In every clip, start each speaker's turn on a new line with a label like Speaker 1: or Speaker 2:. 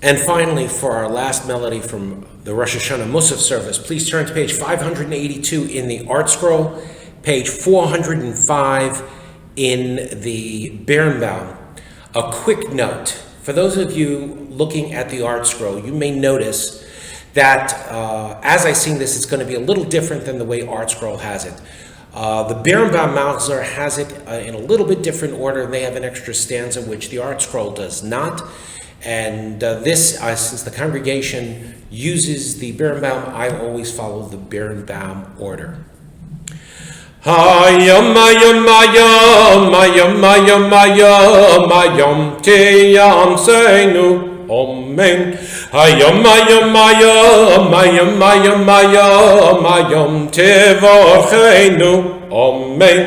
Speaker 1: And finally, for our last melody from the Rosh Hashanah Musaf service, please turn to page 582 in the Art Scroll, page 405 in the Birnbaum. A quick note, for those of you looking at the Art Scroll, you may notice that as I sing this, it's going to be a little different than the way Art Scroll has it. The Birnbaum Mauser has it in a little bit different order. They have an extra stanza, which the Art Scroll does not. And this, since the congregation uses the Birnbaum, I always follow the Birnbaum order. Hayom, hayom, hayom, hayom, hayom, hayom, hayom, teyam seinu, amen. Hayom, hayom, hayom, hayom, hayom, hayom, hayom, tevorcheinu, amen.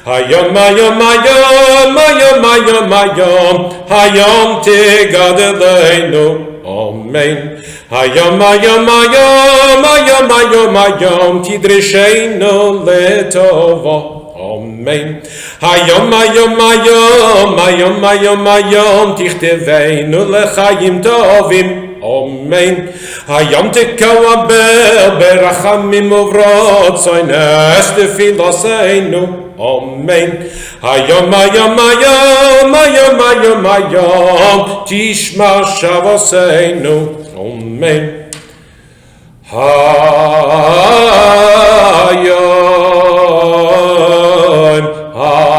Speaker 1: Hayom, hayom, hayom, hayom, hayom, hayom, hayom, tegadeleinu, amen. Hayom, hayom, hayom, hayom, hayom, hayom, tidresheinu letova, amen. Hayom, hayom, hayom, hayom, hayom, hayom, tichteveinu lechayim tovim, amen. Hayom tekawabel berachamim uvrotzoin es tefiloseinu, amen. Hayom, hayom, hayom, hayom, hayom, hayom, tishma shavoseinu, amen. Hayom, hayom,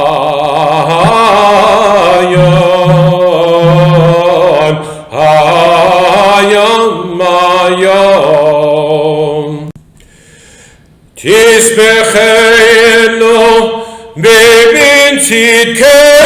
Speaker 1: hayom, hayom. Tisbechenu bebin tzidkenu